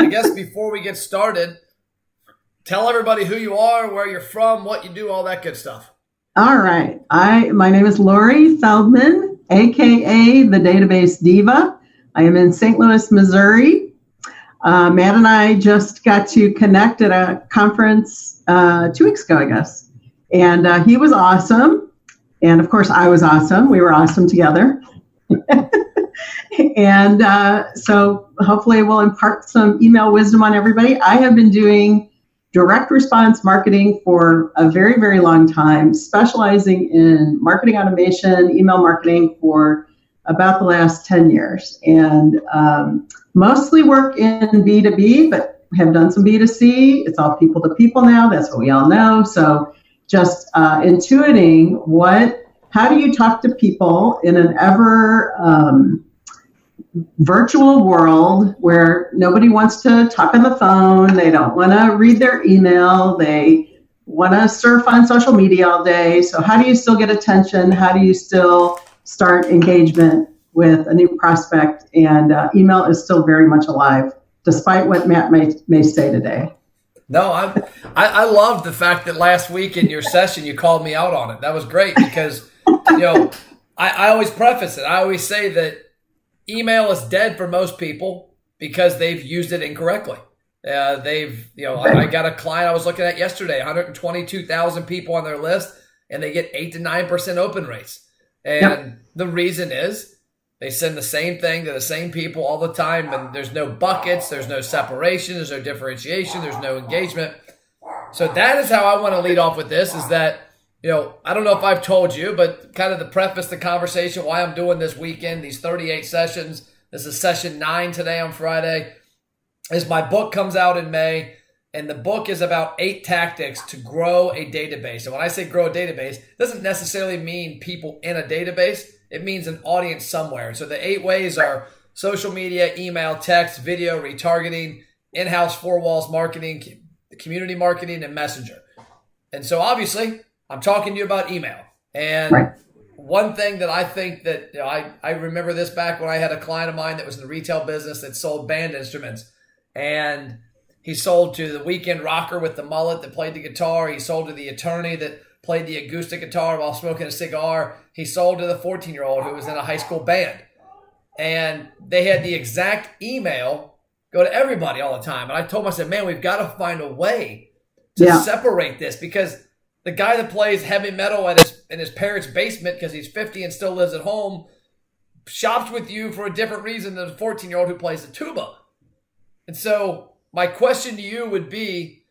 I guess before we get started, tell everybody who you are, where you're from, what you do, all that good stuff. All right. My name is Lori Feldman, aka the Database Diva. I am in St. Louis, Missouri. Matt and I just got to connect at a conference 2 weeks ago, I guess. And he was awesome. And of course, I was awesome. We were awesome together. And so hopefully we'll impart some email wisdom on everybody. I have been doing direct response marketing for a very, very long time, specializing in marketing automation, email marketing for about the last 10 years. And mostly work in B2B, but have done some B2C. It's all people to people now. That's what we all know. So just intuiting how do you talk to people in an ever virtual world where nobody wants to talk on the phone, they don't want to read their email, they want to surf on social media all day. So how do you still get attention? How do you still start engagement with a new prospect? And email is still very much alive, despite what Matt may say today. No, I love the fact that last week in your session you called me out on it. That was great because I always preface it. I always say that email is dead for most people because they've used it incorrectly. I got a client I was looking at yesterday, 122,000 people on their list, and they get 8 to 9% open rates. And the reason is they send the same thing to the same people all the time, and there's no buckets, there's no separation, there's no differentiation, there's no engagement. So that is how I want to lead off with this, is that I don't know if I've told you, but kind of to preface the conversation, why I'm doing this weekend, these 38 sessions. This is session 9 today on Friday, is my book comes out in May, and the book is about 8 tactics to grow a database. And when I say grow a database, it doesn't necessarily mean people in a database. It means an audience somewhere. So the 8 ways are social media, email, text, video, retargeting, in-house 4 walls marketing, community marketing, and messenger. And so obviously, I'm talking to you about email. And one thing that I think that, I remember this back when I had a client of mine that was in the retail business that sold band instruments. And he sold to the weekend rocker with the mullet that played the guitar. He sold to the attorney that played the acoustic guitar while smoking a cigar. He sold to the 14-year-old who was in a high school band. And they had the exact email go to everybody all the time. And I told him, I said, man, we've got to find a way to separate this, because the guy that plays heavy metal in his parents' basement because he's 50 and still lives at home shops with you for a different reason than the 14-year-old who plays the tuba. And so my question to you would be,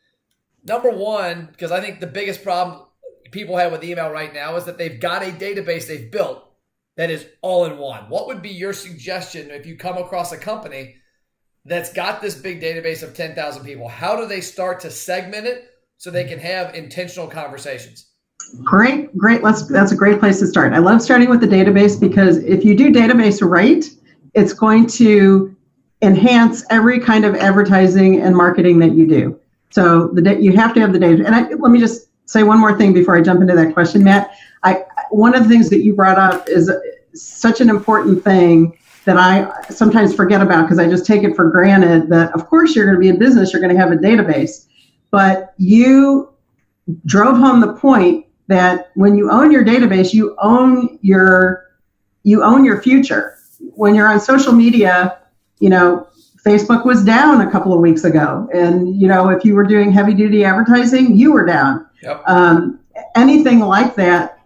number one, because I think the biggest problem people have with email right now is that they've got a database they've built that is all in one. What would be your suggestion if you come across a company that's got this big database of 10,000 people? How do they start to segment it so they can have intentional conversations? Great. That's a great place to start. I love starting with the database because if you do database right, it's going to enhance every kind of advertising and marketing that you do. So you have to have the data. And let me just say one more thing before I jump into that question, Matt. One of the things that you brought up is such an important thing that I sometimes forget about because I just take it for granted that, of course, you're going to be in business, you're going to have a database. But you drove home the point that when you own your database, you own your future. When you're on social media, Facebook was down a couple of weeks ago. And, if you were doing heavy duty advertising, you were down. Yep. Anything like that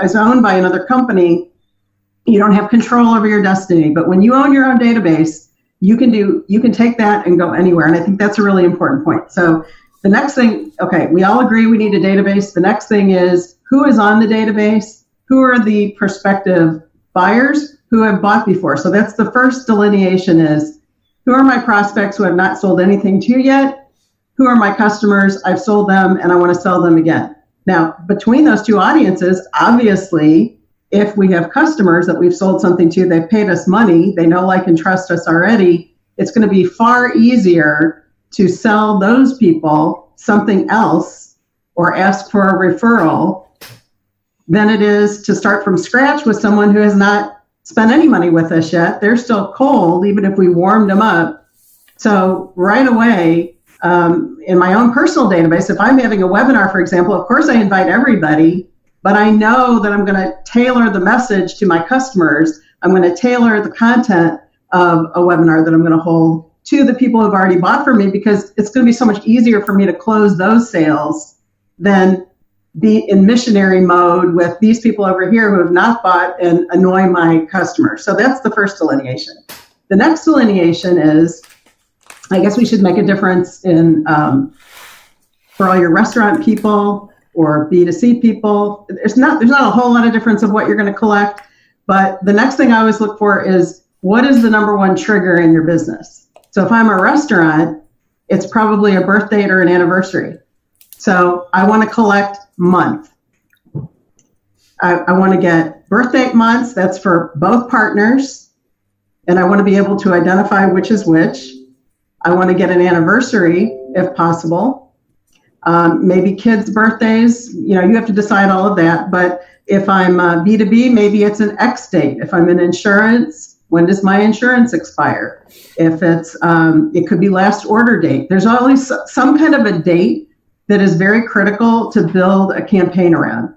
is owned by another company, you don't have control over your destiny. But when you own your own database, you can take that and go anywhere. And I think that's a really important point. So the next thing, we all agree we need a database. The next thing is, who is on the database? Who are the prospective buyers who have bought before? So that's the first delineation is, who are my prospects who have not sold anything to yet? Who are my customers? I've sold them and I want to sell them again. Now, between those two audiences, obviously, if we have customers that we've sold something to, they've paid us money, they know, like, and trust us already, it's going to be far easier to sell those people something else or ask for a referral than it is to start from scratch with someone who has not spent any money with us yet. They're still cold, even if we warmed them up. So right away, in my own personal database, if I'm having a webinar, for example, of course I invite everybody, but I know that I'm going to tailor the message to my customers. I'm going to tailor the content of a webinar that I'm going to hold to the people who've already bought from me, because it's going to be so much easier for me to close those sales than be in missionary mode with these people over here who have not bought and annoy my customers. So that's the first delineation. The next delineation is, I guess we should make a difference in for all your restaurant people or B2C people. There's not a whole lot of difference of what you're going to collect, but the next thing I always look for is, what is the number one trigger in your business? So if I'm a restaurant, it's probably a birth date or an anniversary. So I want to collect month. I want to get birth date months. That's for both partners. And I want to be able to identify which is which. I want to get an anniversary if possible. Maybe kids' birthdays, you have to decide all of that. But if I'm B2B, maybe it's an X date. If I'm in insurance, when does my insurance expire? If it's, it could be last order date. There's always some kind of a date that is very critical to build a campaign around.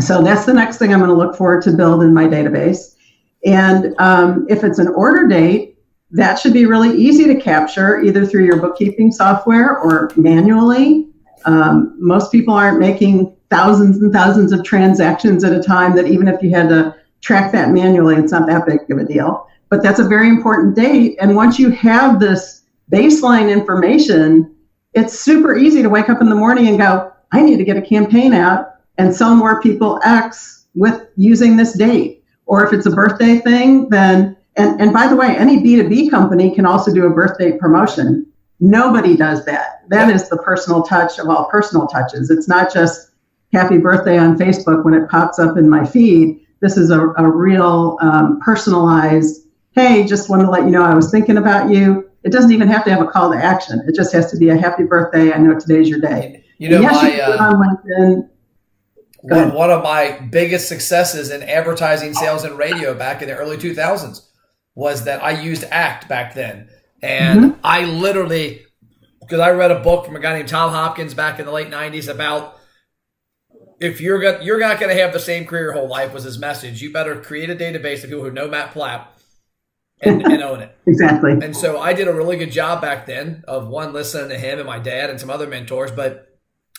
So that's the next thing I'm going to look for to build in my database. And if it's an order date, that should be really easy to capture either through your bookkeeping software or manually. Most people aren't making thousands and thousands of transactions at a time, that even if you had to track that manually, it's not that big of a deal. But that's a very important date. And once you have this baseline information, it's super easy to wake up in the morning and go, I need to get a campaign out and sell more people X with using this date. Or if it's a birthday thing, then, and by the way, any B2B company can also do a birthday promotion. Nobody does that. That is the personal touch of all personal touches. It's not just happy birthday on Facebook when it pops up in my feed. This is a real personalized, hey, just wanted to let you know I was thinking about you. It doesn't even have to have a call to action. It just has to be a happy birthday. I know today's your day. Yes, you can on LinkedIn. One of my biggest successes in advertising, sales, and radio back in the early 2000s was that I used ACT back then. And I literally, because I read a book from a guy named Tom Hopkins back in the late 90s about, if you're not going to have the same career your whole life, was his message. You better create a database of people who know Matt Platt and own it. Exactly. And so I did a really good job back then of listening to him and my dad and some other mentors, but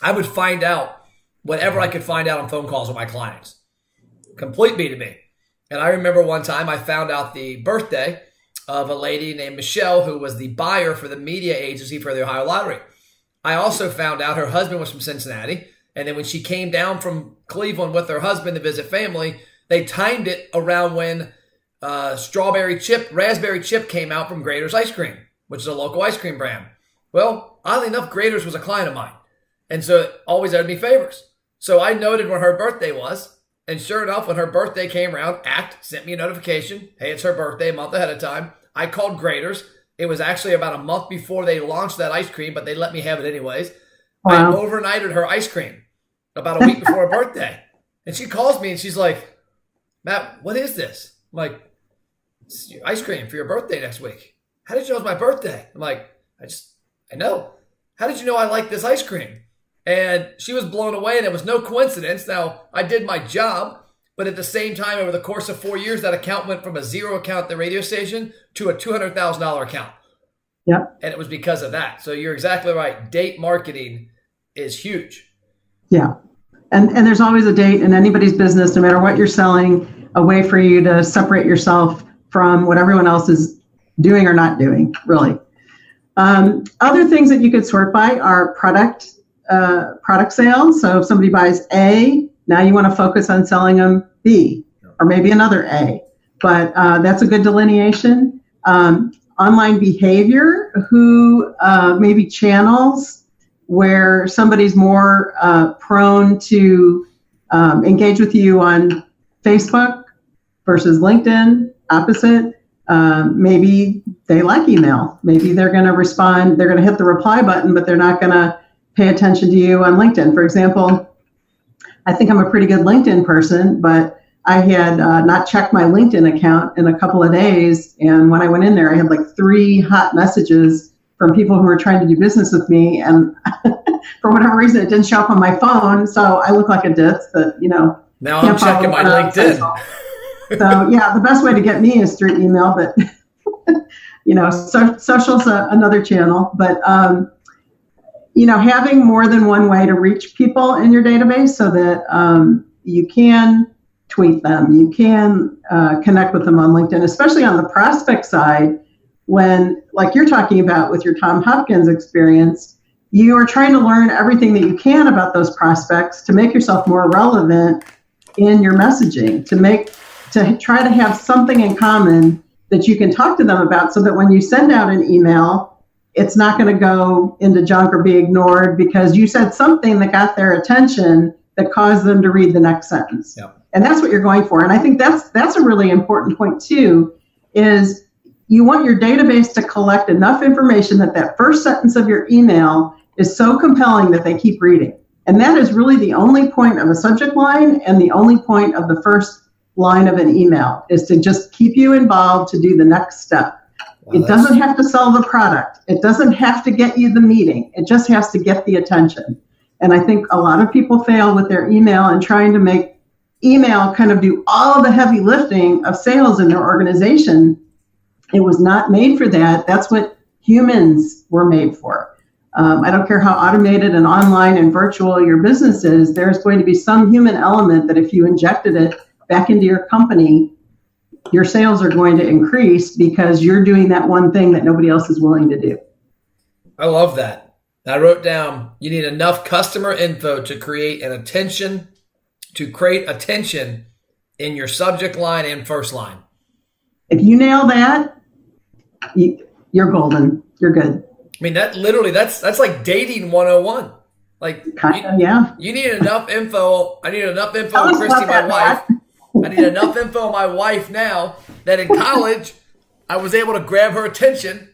I would find out whatever I could find out on phone calls with my clients. Complete B2B. And I remember one time I found out the birthday of a lady named Michelle, who was the buyer for the media agency for the Ohio Lottery. I also found out her husband was from Cincinnati. And then when she came down from Cleveland with her husband to visit family, they timed it around when raspberry chip came out from Grader's Ice Cream, which is a local ice cream brand. Well, oddly enough, Grader's was a client of mine. And so it always owed me favors. So I noted when her birthday was. And sure enough, when her birthday came around, ACT sent me a notification. Hey, it's her birthday, a month ahead of time. I called Grader's. It was actually about a month before they launched that ice cream, but they let me have it anyways. Wow. I overnighted her ice cream about a week before her birthday. And she calls me and she's like, Matt, what is this? I'm like, it's your ice cream for your birthday next week. How did you know it's my birthday? I'm like, I know. How did you know I like this ice cream? And she was blown away, and it was no coincidence. Now, I did my job, but at the same time, over the course of 4 years, that account went from a zero account at the radio station to a $200,000 account. Yep. And it was because of that. So you're exactly right. Date marketing is huge. Yeah. And there's always a date in anybody's business, no matter what you're selling, a way for you to separate yourself from what everyone else is doing or not doing, really. Other things that you could sort by are product sales. So if somebody buys A, now you want to focus on selling them B, or maybe another A. But that's a good delineation. Online behavior, who maybe channels where somebody's more prone to engage with you on Facebook versus LinkedIn, opposite. Maybe they like email. Maybe they're going to respond. They're going to hit the reply button, but they're not going to pay attention to you on LinkedIn. For example, I think I'm a pretty good LinkedIn person, but I had not checked my LinkedIn account in a couple of days. And when I went in there, I had like 3 hot messages from people who were trying to do business with me. And for whatever reason, it didn't show up on my phone. So I look like a ditz that, Now I'm checking my LinkedIn. So yeah, the best way to get me is through email, but social's another channel. But, having more than one way to reach people in your database so that you can tweet them, you can connect with them on LinkedIn, especially on the prospect side, when, like you're talking about with your Tom Hopkins experience, you are trying to learn everything that you can about those prospects to make yourself more relevant in your messaging, to try to have something in common that you can talk to them about, so that when you send out an email, it's not going to go into junk or be ignored because you said something that got their attention that caused them to read the next sentence. Yep. And that's what you're going for. And I think that's a really important point too, is you want your database to collect enough information that first sentence of your email is so compelling that they keep reading. And that is really the only point of a subject line, and the only point of the first line of an email is to just keep you involved to do the next step. Well, it doesn't have to sell the product. It doesn't have to get you the meeting. It just has to get the attention. And I think a lot of people fail with their email and trying to make email kind of do all the heavy lifting of sales in their organization. It was not made for that. That's what humans were made for. I don't care how automated and online and virtual your business is, there's going to be some human element that if you injected it back into your company, your sales are going to increase because you're doing that one thing that nobody else is willing to do. I love that. I wrote down, you need enough customer info to create attention in your subject line and first line. If you nail that, you're golden. You're good. I mean, that's like dating 101. Like, you need enough info. I need enough info on Christy, my wife. I need enough info on my wife now that in college, I was able to grab her attention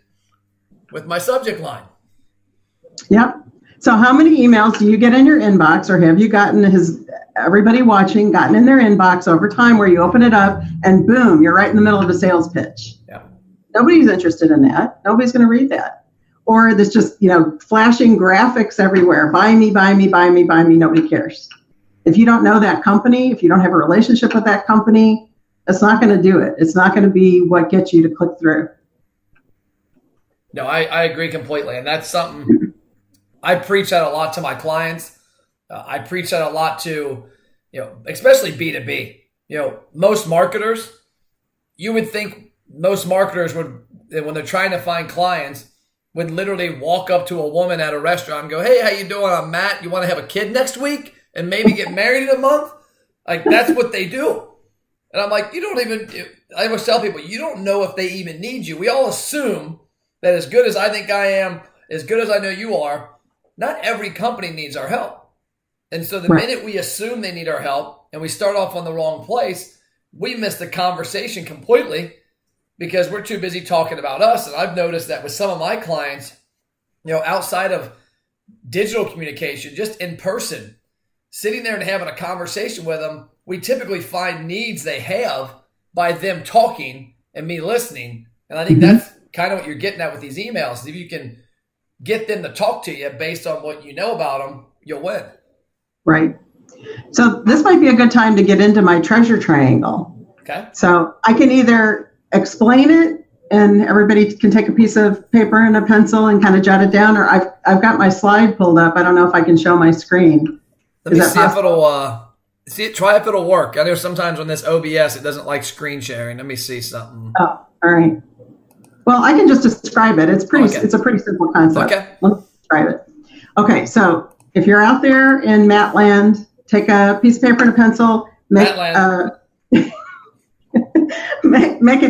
with my subject line. Yep. So how many emails do you get in your inbox, or have you gotten, everybody watching gotten in their inbox over time where you open it up and boom, you're right in the middle of a sales pitch? Yeah. Nobody's interested in that. Nobody's going to read that. Or there's just, flashing graphics everywhere. Buy me, buy me, buy me, buy me. Nobody cares. If you don't know that company, if you don't have a relationship with that company, it's not going to do it. It's not going to be what gets you to click through. No, I agree completely. And that's something I preach that a lot to my clients. I preach that a lot to, especially B2B. Most marketers, you would think most marketers would, when they're trying to find clients, would literally walk up to a woman at a restaurant and go, "Hey, how you doing? I'm Matt. You want to have a kid next week and maybe get married in a month?" Like, that's what they do. And I'm like, I always tell people, you don't know if they even need you. We all assume that as good as I think I am, as good as I know you are, not every company needs our help. And so the minute we assume they need our help and we start off on the wrong place, we miss the conversation completely because we're too busy talking about us. And I've noticed that with some of my clients, outside of digital communication, just in person, sitting there and having a conversation with them, we typically find needs they have by them talking and me listening. And I think that's kind of what you're getting at with these emails. If you can get them to talk to you based on what you know about them, you'll win. Right. So this might be a good time to get into my treasure triangle. Okay. So I can either explain it and everybody can take a piece of paper and a pencil and kind of jot it down, or I've got my slide pulled up. I don't know if I can show my screen. Let me see if it'll try if it'll work. I know sometimes on this OBS it doesn't like screen sharing. Let me see something. Oh, all right. Well, I can just describe it. It's a pretty simple concept. Okay. Let me describe it. Okay, so if you're out there in Matland, take a piece of paper and a pencil, make an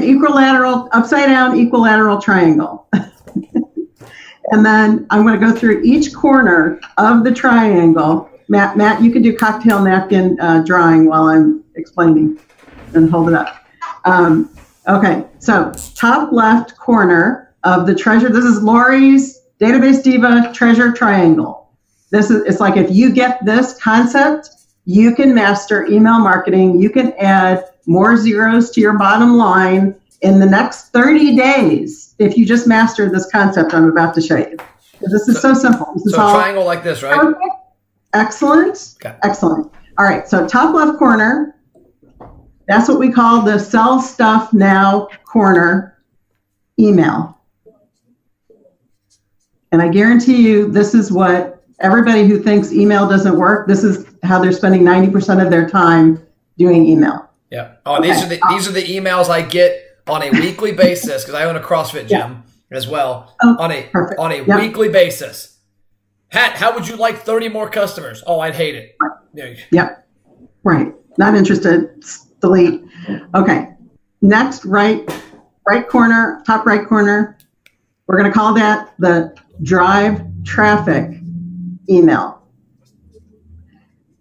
equilateral, upside down equilateral triangle. And then I'm going to go through each corner of the triangle. Matt, you can do cocktail napkin drawing while I'm explaining and hold it up. Okay, so top left corner of the treasure. This is Lori's Database Diva treasure triangle. It's like if you get this concept, you can master email marketing. You can add more zeros to your bottom line in the next 30 days if you just master this concept I'm about to show you. This is so simple. This is a triangle like this, right? Okay. Excellent. Okay. Excellent. All right. So top left corner, that's what we call the sell stuff now corner email. And I guarantee you, this is what everybody who thinks email doesn't work, this is how they're spending 90% of their time doing email. Yeah. Oh, okay. These are the emails I get on a weekly basis because I own a CrossFit gym as well. On a weekly basis. Pat, how would you like 30 more customers? Oh, I'd hate it. Yep. Right. Not interested. Delete. Okay. Next, right corner, top right corner. We're going to call that the drive traffic email.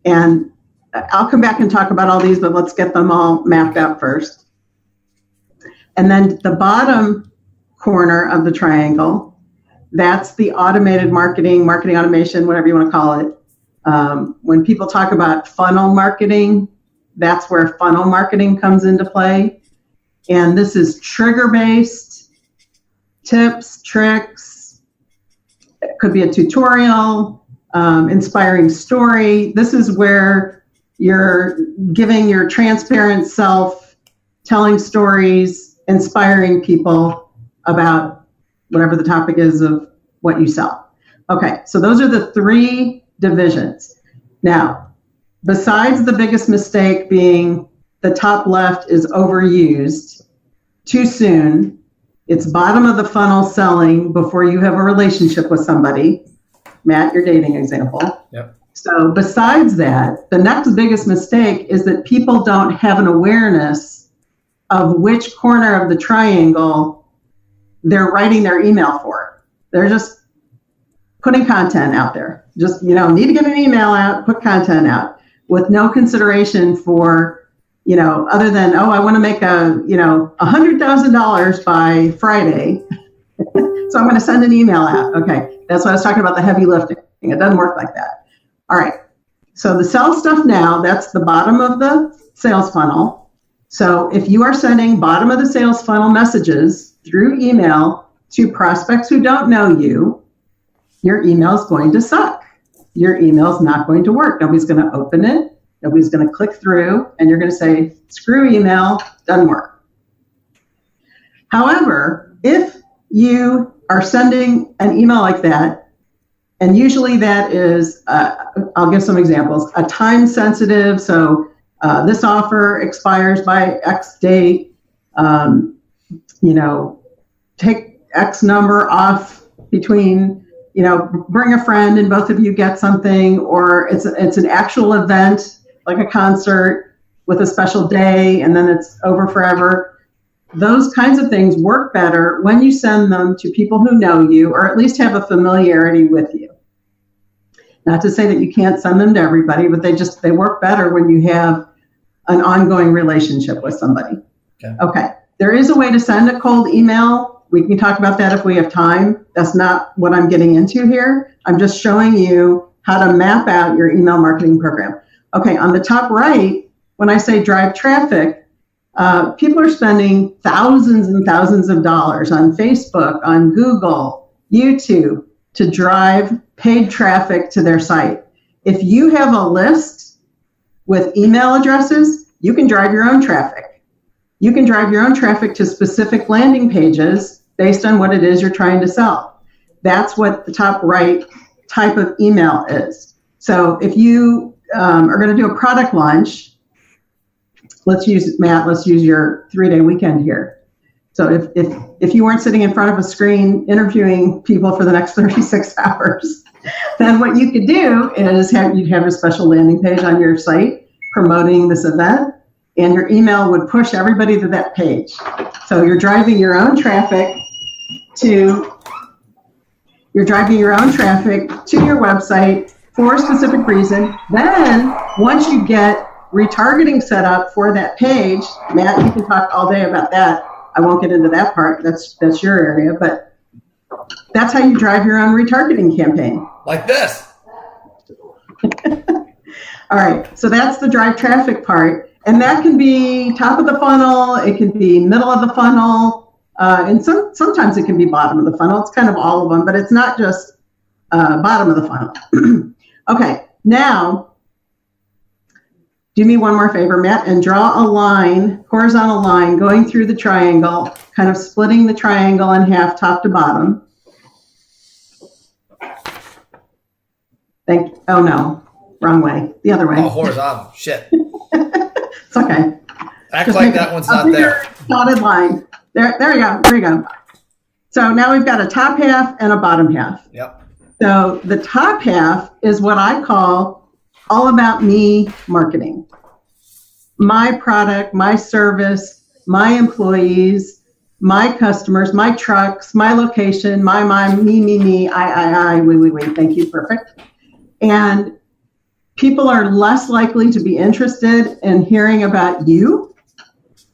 And I'll come back and talk about all these, but let's get them all mapped out first. And then the bottom corner of the triangle, that's the automated marketing automation, whatever you want to call it. When people talk about funnel marketing, that's where funnel marketing comes into play. And this is trigger-based, tips, tricks. It could be a tutorial, inspiring story. This is where you're giving your transparent self, telling stories, inspiring people about whatever the topic is of what you sell. Okay, so those are the three divisions. Now, besides the biggest mistake being the top left is overused too soon, it's bottom of the funnel selling before you have a relationship with somebody. Matt, your dating example. Yep. So besides that, the next biggest mistake is that people don't have an awareness of which corner of the triangle they're writing their email for. They're just putting content out there. Just, need to get an email out, put content out with no consideration for, other than, I want to make $100,000 by Friday. So I'm going to send an email out. Okay. That's what I was talking about, the heavy lifting. It doesn't work like that. All right. So the sell stuff now, that's the bottom of the sales funnel. So if you are sending bottom of the sales funnel messages through email to prospects who don't know you, your email is going to suck. Your email is not going to work. Nobody's going to open it. Nobody's going to click through, and you're going to say, screw email, doesn't work. However, if you are sending an email like that, and usually that is, I'll give some examples, a time sensitive, so this offer expires by X date, take X number off between, bring a friend and both of you get something, or it's an actual event, like a concert with a special day, and then it's over forever. Those kinds of things work better when you send them to people who know you, or at least have a familiarity with you. Not to say that you can't send them to everybody, but they work better when you have an ongoing relationship with somebody. Okay. There is a way to send a cold email. We can talk about that if we have time. That's not what I'm getting into here. I'm just showing you how to map out your email marketing program. Okay, on the top right, when I say drive traffic, people are spending thousands and thousands of dollars on Facebook, on Google, YouTube to drive paid traffic to their site. If you have a list with email addresses, you can drive your own traffic. You can drive your own traffic to specific landing pages based on what it is you're trying to sell. That's what the top right type of email is. So if you are going to do a product launch, let's use your 3-day weekend here. So if you weren't sitting in front of a screen interviewing people for the next 36 hours, then what you could do is you'd have a special landing page on your site promoting this event, and your email would push everybody to that page. So you're driving your own traffic to your website for a specific reason. Then once you get retargeting set up for that page, Matt, you can talk all day about that. I won't get into that part. That's your area, but that's how you drive your own retargeting campaign. Like this. All right. So that's the drive traffic part. And that can be top of the funnel. It can be middle of the funnel. And sometimes it can be bottom of the funnel. It's kind of all of them, but it's not just bottom of the funnel. Okay. Now, do me one more favor, Matt, and draw a line, horizontal line, going through the triangle, kind of splitting the triangle in half, top to bottom. Oh no, wrong way. The other way. Oh, horizontal. Shit. It's okay. Act Just like that one's not there. Dotted line. There you go. There you go. So now we've got a top half and a bottom half. Yep. So the top half is what I call all about me marketing. My product, my service, my employees, my customers, my trucks, my location, my, me, I, we. Thank you. Perfect. And people are less likely to be interested in hearing about you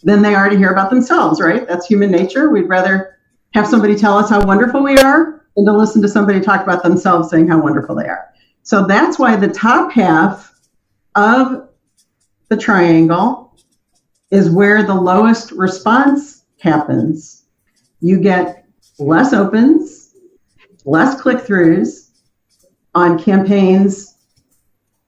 than they are to hear about themselves, right? That's human nature. We'd rather have somebody tell us how wonderful we are than to listen to somebody talk about themselves saying how wonderful they are. So that's why the top half of the triangle is where the lowest response happens. You get less opens, less click-throughs on campaigns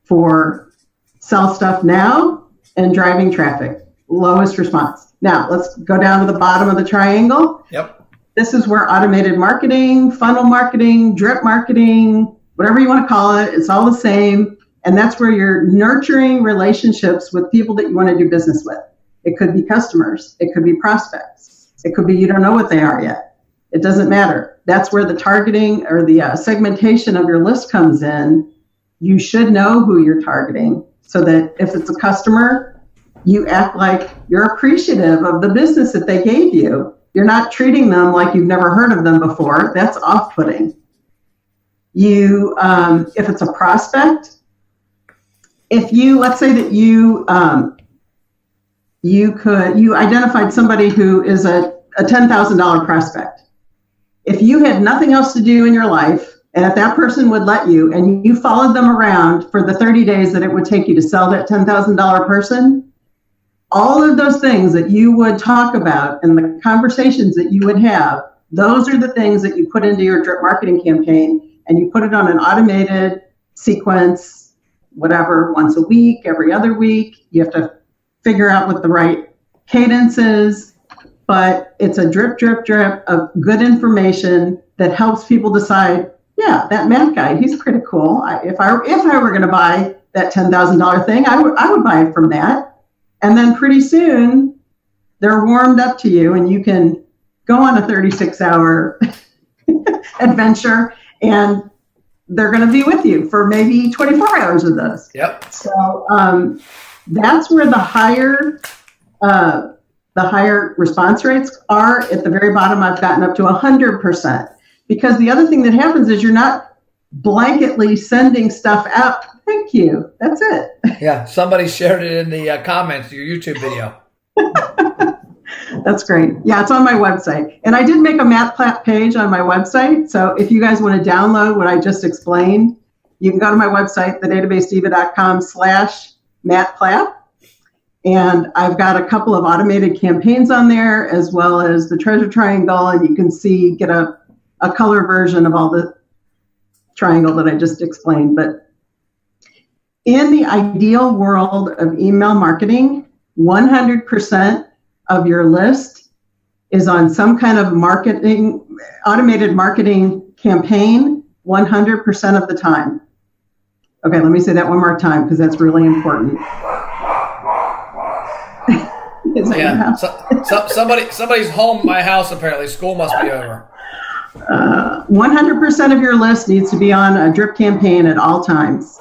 for sell stuff now and driving traffic. Lowest response. Now, let's go down to the bottom of the triangle. Yep. This is where automated marketing, funnel marketing, drip marketing, whatever you want to call it, it's all the same. And that's where you're nurturing relationships with people that you want to do business with. It could be customers. It could be prospects. It could be you don't know what they are yet. It doesn't matter. That's where the targeting or the segmentation of your list comes in. You should know who you're targeting so that if it's a customer, you act like you're appreciative of the business that they gave you. You're not treating them like you've never heard of them before. That's off-putting. You, if it's a prospect, let's say that you identified somebody who is a $10,000 prospect. If you had nothing else to do in your life, and if that person would let you, and you followed them around for the 30 days that it would take you to sell that $10,000 person, all of those things that you would talk about and the conversations that you would have, those are the things that you put into your drip marketing campaign, and you put it on an automated sequence, whatever, once a week, every other week. You have to figure out what the right cadence is, but it's a drip of good information that helps people decide, yeah, that Matt guy, he's pretty cool. If I were going to buy that $10,000 thing, I would buy it from Matt. And then pretty soon they're warmed up to you and you can go on a 36-hour adventure and they're going to be with you for maybe 24 hours of those. Yep. So that's where the higher response rates are. At the very bottom, I've gotten up to 100%. Because the other thing that happens is you're not blanketly sending stuff out. Thank you. That's it. Yeah. Somebody shared it in the comments to your YouTube video. That's great. Yeah, it's on my website. And I did make a Matt Platt page on my website. So if you guys want to download what I just explained, you can go to my website, thedatabasedeva.com/Matt Platt. And I've got a couple of automated campaigns on there, as well as the treasure triangle. And you can get a color version of all the triangle that I just explained. But in the ideal world of email marketing, 100% of your list is on some kind of automated marketing campaign 100% of the time. Okay, let me say that one more time because that's really important. Yeah, somebody's home at my house apparently. School must be over. 100% of your list needs to be on a drip campaign at all times.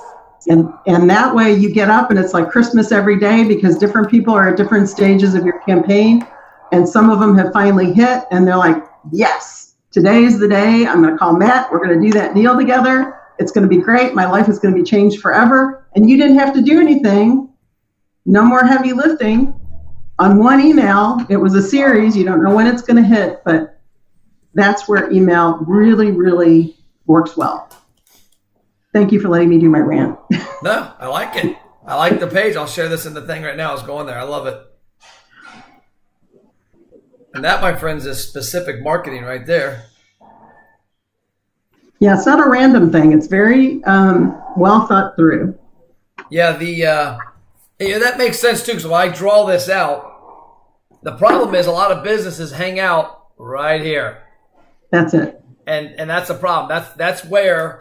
And that way you get up and it's like Christmas every day because different people are at different stages of your campaign. And some of them have finally hit and they're like, yes, today's the day. I'm going to call Matt. We're going to do that deal together. It's going to be great. My life is going to be changed forever. And you didn't have to do anything. No more heavy lifting. On one email, it was a series. You don't know when it's going to hit, but that's where email really, really works well. Thank you for letting me do my rant. No, I like it. I like the page. I'll share this in the thing right now. It's going there. I love it. And that, my friends, is specific marketing right there. Yeah, it's not a random thing. It's very well thought through. Yeah, that makes sense too. So when I draw this out, the problem is a lot of businesses hang out right here. That's it. And that's a problem. That's where,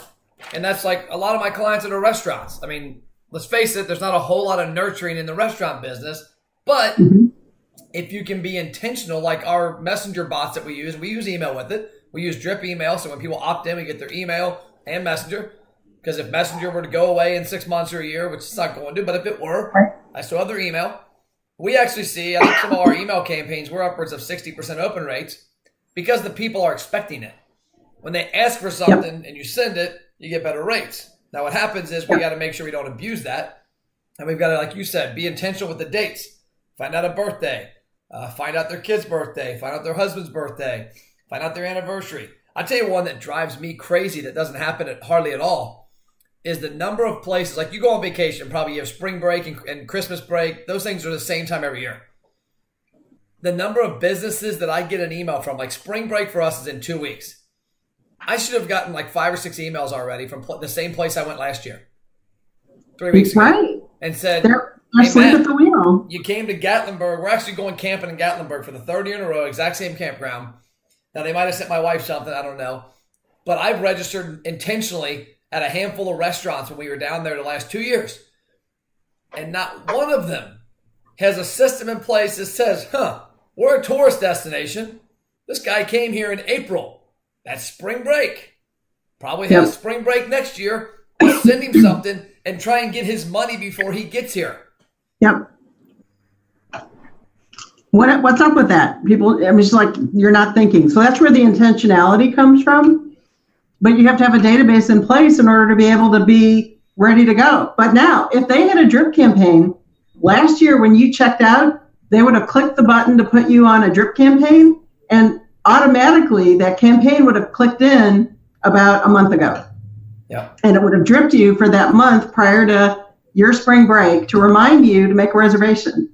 and that's like a lot of my clients that are restaurants. I mean, let's face it, there's not a whole lot of nurturing in the restaurant business, but if you can be intentional, like our messenger bots that we use email with it. We use drip email, so when people opt in, we get their email and messenger. Because if messenger were to go away in 6 months or a year, which it's not going to, but if it were, I still have their email. We actually see, I think some of our email campaigns, we're upwards of 60% open rates because the people are expecting it. When they ask for something and you send it, you get better rates. Now what happens is we got to make sure we don't abuse that. And we've got to, like you said, be intentional with the dates. Find out a birthday. Find out their kid's birthday. Find out their husband's birthday. Find out their anniversary. I'll tell you one that drives me crazy that doesn't happen hardly at all is the number of places, like you go on vacation, probably you have spring break and Christmas break. Those things are the same time every year. The number of businesses that I get an email from, like spring break for us is in 2 weeks. I should have gotten like 5 or 6 emails already from the same place I went last year, 3 weeks ago. Right. And said, they're asleep at the wheel. You came to Gatlinburg. We're actually going camping in Gatlinburg for the third year in a row, exact same campground. Now, they might have sent my wife something, I don't know. But I've registered intentionally at a handful of restaurants when we were down there the last 2 years. And not one of them has a system in place that says, we're a tourist destination. This guy came here in April. That's spring break. Probably has spring break next year. We'll send him something and try and get his money before he gets here. Yep. What's up with that? People, I mean, it's like you're not thinking. So that's where the intentionality comes from. But you have to have a database in place in order to be able to be ready to go. But now, if they had a drip campaign last year when you checked out, they would have clicked the button to put you on a drip campaign, and automatically that campaign would have clicked in about a month ago. Yeah. And it would have dripped you for that month prior to your spring break to remind you to make a reservation.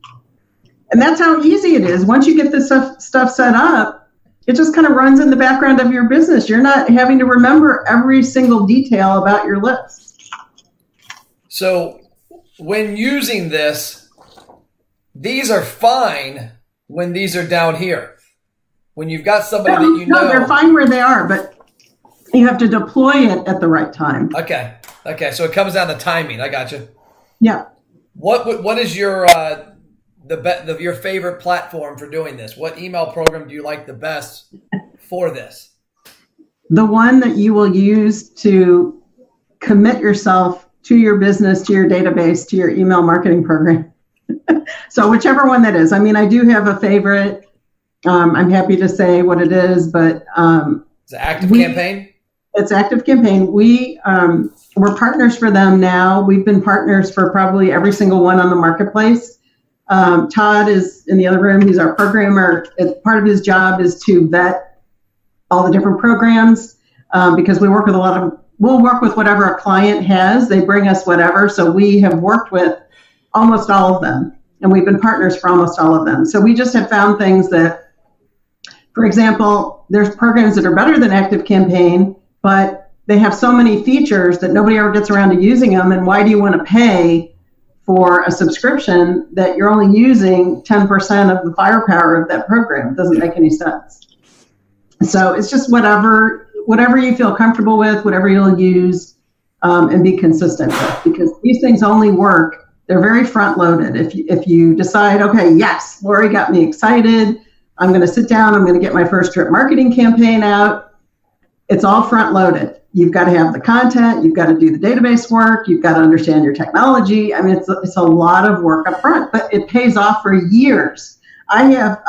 And that's how easy it is. Once you get this stuff set up, it just kind of runs in the background of your business. You're not having to remember every single detail about your list. So when using this, these are fine when these are down here. When you've got somebody that you know. No, they're fine where they are, but you have to deploy it at the right time. Okay. So it comes down to timing. I got you. Yeah. What is your your favorite platform for doing this? What email program do you like the best for this? The one that you will use to commit yourself to your business, to your database, to your email marketing program. So whichever one that is. I mean, I do have a favorite. I'm happy to say what it is, but it's ActiveCampaign. It's ActiveCampaign. We're partners for them now. We've been partners for probably every single one on the marketplace. Todd is in the other room. He's our programmer. Part of his job is to vet all the different programs because we'll work with whatever a client has. They bring us whatever. So we have worked with almost all of them, and we've been partners for almost all of them. So we just have found things that, for example, there's programs that are better than ActiveCampaign, but they have so many features that nobody ever gets around to using them. And why do you want to pay for a subscription that you're only using 10% of the firepower of that program? It doesn't make any sense. So it's just whatever you feel comfortable with, whatever you'll use, and be consistent with, because these things only work. They're very front loaded. If you decide, okay, yes, Lori got me excited, I'm going to sit down, I'm going to get my first drip marketing campaign out. It's all front loaded. You've got to have the content, you've got to do the database work, you've got to understand your technology. I mean, it's a lot of work up front, but it pays off for years. I have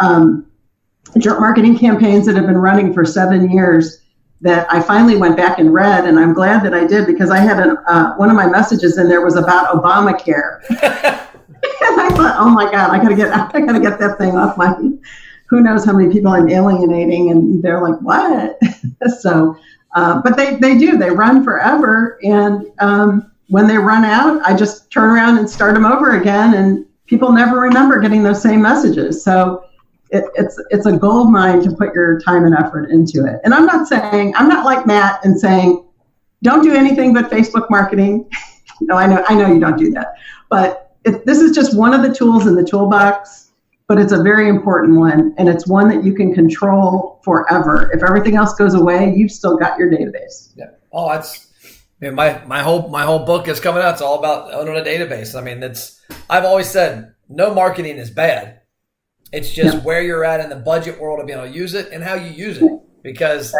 drip marketing campaigns that have been running for 7 years that I finally went back and read, and I'm glad that I did, because I had one of my messages in there was about Obamacare. And I thought, oh my God, I gotta get that thing off my, who knows how many people I'm alienating, and they're like, what? So, but they run forever, and when they run out, I just turn around and start them over again, and people never remember getting those same messages. So it's a gold mine to put your time and effort into it. And I'm not like Matt and saying, don't do anything but Facebook marketing. No, I know you don't do that. But this is just one of the tools in the toolbox, but it's a very important one. And it's one that you can control forever. If everything else goes away, you've still got your database. Yeah. Oh, my whole book is coming out. It's all about owning a database. I mean, I've always said no marketing is bad. It's just where you're at in the budget world of being able to use it and how you use it. Because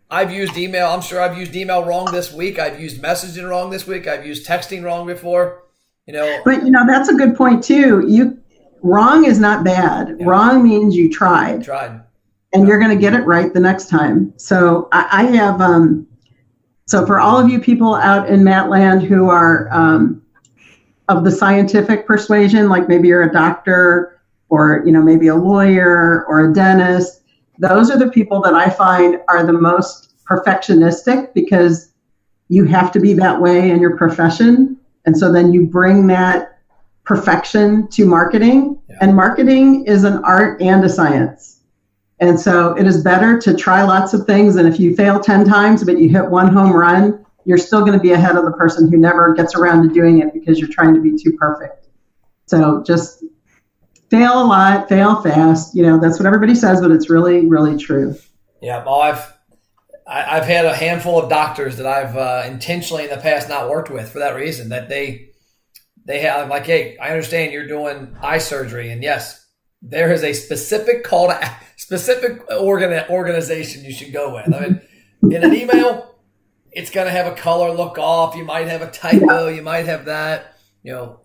I've used email. I'm sure I've used email wrong this week. I've used messaging wrong this week. I've used texting wrong before. But that's a good point too. Wrong is not bad. Yeah. Wrong means you tried. And you're going to get it right the next time. So I have. So for all of you people out in Matland who are of the scientific persuasion, like maybe you're a doctor or maybe a lawyer or a dentist, those are the people that I find are the most perfectionistic, because you have to be that way in your profession. And so then you bring that perfection to marketing. Yeah. And marketing is an art and a science. And so it is better to try lots of things. And if you fail 10 times, but you hit one home run, you're still going to be ahead of the person who never gets around to doing it because you're trying to be too perfect. So just fail a lot, fail fast. That's what everybody says, but it's really, really true. Yeah. Well, I've had a handful of doctors that I've intentionally in the past not worked with for that reason, that they have like, hey, I understand you're doing eye surgery, and yes, there is a specific organization you should go with. I mean, in an email, it's going to have a color look off. You might have a typo. You might have that.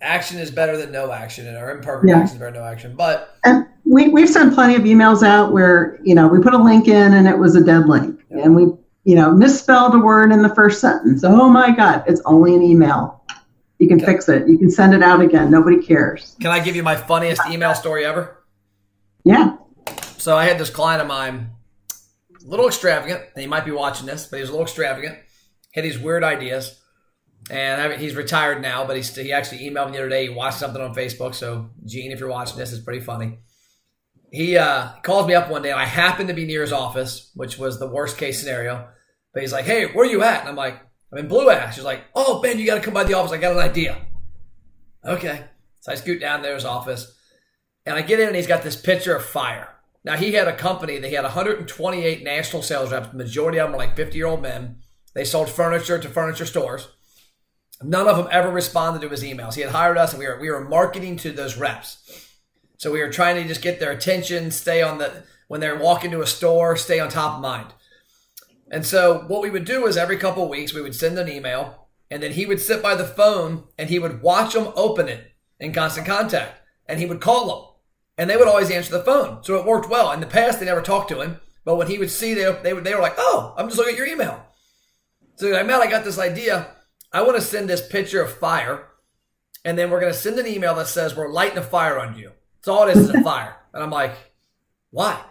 Action is better than no action, or imperfect action is better than no action. And we've sent plenty of emails out where, we put a link in and it was a dead link. Yeah. And we, misspelled a word in the first sentence. Oh my God, it's only an email. You can fix it. You can send it out again. Nobody cares. Can I give you my funniest email story ever? Yeah. So I had this client of mine, a little extravagant, and he might be watching this, but he was a little extravagant, had these weird ideas. And he's retired now, but he actually emailed me the other day. He watched something on Facebook. So, Gene, if you're watching this, it's pretty funny. He calls me up one day, and I happened to be near his office, which was the worst case scenario. But he's like, hey, where are you at? And I'm like, I'm in Blue Ash. He's like, oh, Ben, you got to come by the office. I got an idea. Okay. So I scoot down there to his office, and I get in, and he's got this picture of fire. Now, he had a company that he had 128 national sales reps. The majority of them were like 50-year-old men. They sold furniture to furniture stores. None of them ever responded to his emails. He had hired us, and we were marketing to those reps. So we were trying to just get their attention, when they're walking to a store, stay on top of mind. And so what we would do is every couple of weeks, we would send an email, and then he would sit by the phone, and he would watch them open it in Constant Contact, and he would call them, and they would always answer the phone. So it worked well. In the past, they never talked to him, but when he would see, they were like, oh, I'm just looking at your email. So I got this idea. I want to send this picture of fire, and then we're going to send an email that says we're lighting a fire on you. That's all it is a fire. And I'm like, why?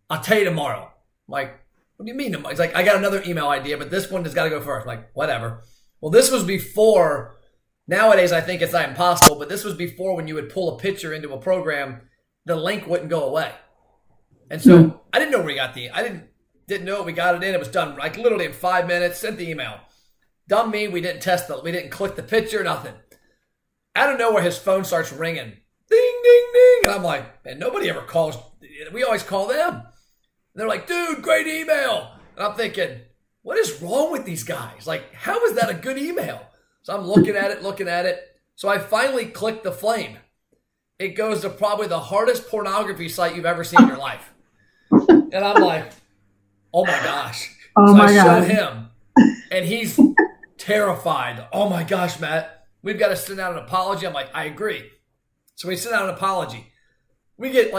I'll tell you tomorrow. I'm like, what do you mean? He's like, I got another email idea, but this one has got to go first. I'm like, whatever. Well, this was before. Nowadays, I think it's not impossible, but this was before when you would pull a picture into a program, the link wouldn't go away. And so I didn't know where he got I didn't know we got it in. It was done like literally in 5 minutes. Sent the email. Dumb me, we didn't we didn't click the picture, nothing. Out of nowhere, his phone starts ringing. Ding, ding, ding. And I'm like, man, nobody ever calls. We always call them. And they're like, dude, great email. And I'm thinking, what is wrong with these guys? Like, how is that a good email? So I'm looking at it. So I finally clicked the flame. It goes to probably the hardest pornography site you've ever seen in your life. And I'm like, oh my gosh. Oh, I showed him, and he's terrified. Oh my gosh, Matt, we've got to send out an apology. I'm like, I agree. So we send out an apology. We get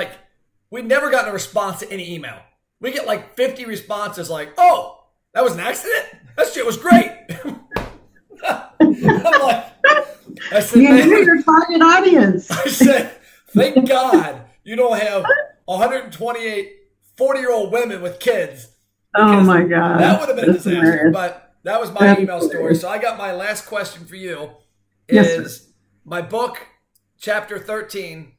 we've never gotten a response to any email. We get 50 responses like, oh, that was an accident? That shit was great. I'm like, I said, you knew your target audience. I said, thank God you don't have 128 40-year-old women with kids. Oh my God. That would have been a disaster. Hilarious. But That was my email story. So I got my last question for you is my book, chapter 13,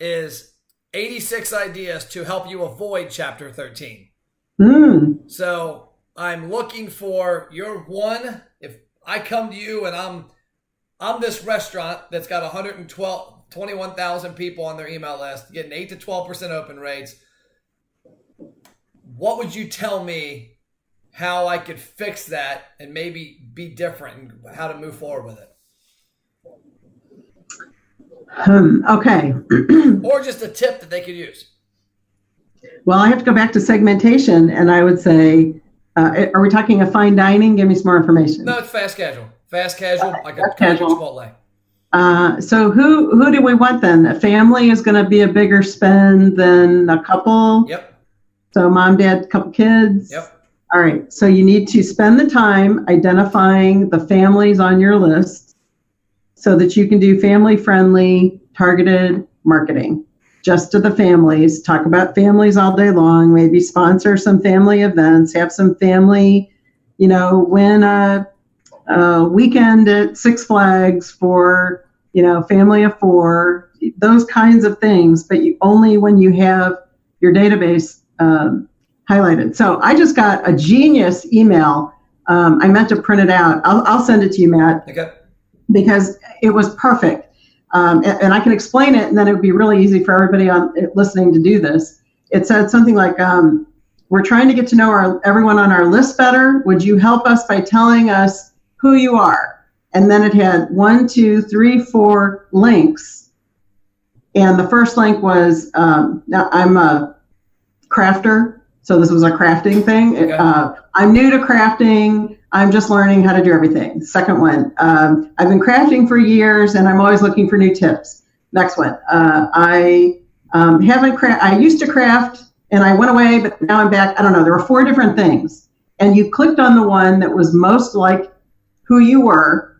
is 86 ideas to help you avoid chapter 13. So I'm looking for your one. If I come to you and I'm this restaurant that's got 21,000 people on their email list, getting 8 to 12% open rates, what would you tell me how I could fix that and maybe be different and how to move forward with it? Okay. Or just a tip that they could use. Well, I have to go back to segmentation, and I would say, are we talking a fine dining? Give me some more information. No, it's fast casual. Fast casual, like a casual. Chipotle. So who do we want then? A family is going to be a bigger spend than a couple. Yep. So mom, dad, couple kids. Yep. All right. So you need to spend the time identifying the families on your list so that you can do family-friendly, targeted marketing just to the families. Talk about families all day long. Maybe sponsor some family events. Have some family, win a weekend at Six Flags for, family of 4. Those kinds of things, but only when you have your database highlighted. So I just got a genius email. I meant to print it out. I'll send it to you, Matt. Okay. Because it was perfect. And I can explain it, and then it would be really easy for everybody listening to do this. It said something like, we're trying to get to know everyone on our list better. Would you help us by telling us who you are? And then it had 1, 2, 3, 4 links. And the first link was, now I'm a crafter. So this was a crafting thing. Okay. I'm new to crafting. I'm just learning how to do everything. Second one, I've been crafting for years and I'm always looking for new tips. Next one, I used to craft and I went away, but now I'm back. I don't know. There were 4 different things. And you clicked on the one that was most like who you were.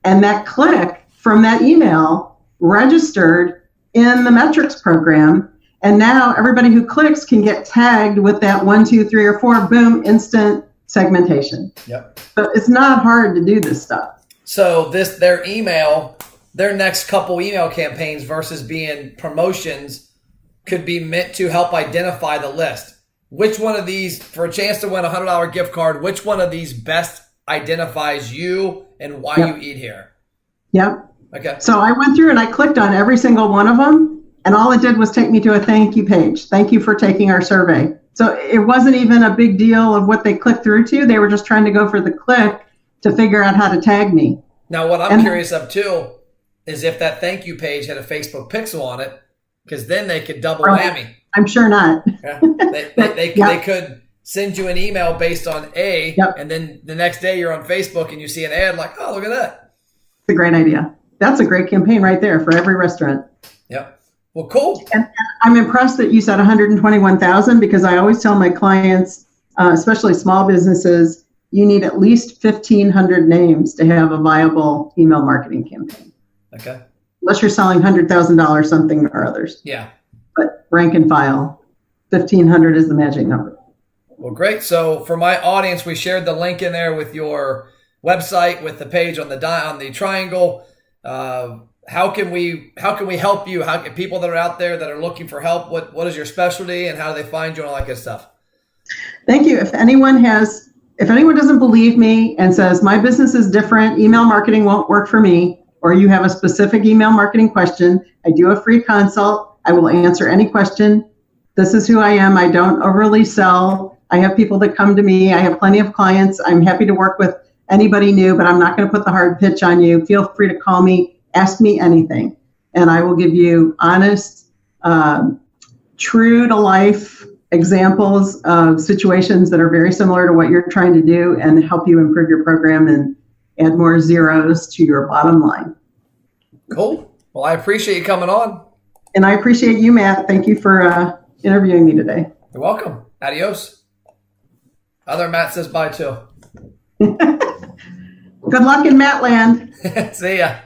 And that click from that email registered in the metrics program. And now everybody who clicks can get tagged with that 1, 2, 3, or 4, boom, instant segmentation. Yep. So it's not hard to do this stuff. So their next couple email campaigns versus being promotions could be meant to help identify the list. Which one of these, for a chance to win a $100 gift card, which one of these best identifies you and why you eat here? Yep. Okay. So I went through and I clicked on every single one of them. And all it did was take me to a thank you page. Thank you for taking our survey. So it wasn't even a big deal of what they clicked through to. They were just trying to go for the click to figure out how to tag me. Now, what I'm curious of too is if that thank you page had a Facebook pixel on it, because then they could double whammy. I'm sure not. Yeah. They could send you an email based on A, and then the next day you're on Facebook and you see an ad like, oh, look at that. It's a great idea. That's a great campaign right there for every restaurant. Yep. Well, cool. And I'm impressed that you said 121,000 because I always tell my clients, especially small businesses, you need at least 1,500 names to have a viable email marketing campaign. Okay. Unless you're selling $100,000 something or others. Yeah. But rank and file, 1,500 is the magic number. Well, great. So for my audience, we shared the link in there with your website, with the page on the triangle. How can we help you? How can people that are out there that are looking for help? What is your specialty and how do they find you and all that good stuff? Thank you. If anyone doesn't believe me and says my business is different, email marketing won't work for me, or you have a specific email marketing question, I do a free consult. I will answer any question. This is who I am. I don't overly sell. I have people that come to me. I have plenty of clients. I'm happy to work with anybody new, but I'm not going to put the hard pitch on you. Feel free to call me. Ask me anything, and I will give you honest, true to life examples of situations that are very similar to what you're trying to do and help you improve your program and add more zeros to your bottom line. Cool. Well, I appreciate you coming on. And I appreciate you, Matt. Thank you for interviewing me today. You're welcome. Adios. Other Matt says bye too. Good luck in Mattland. See ya.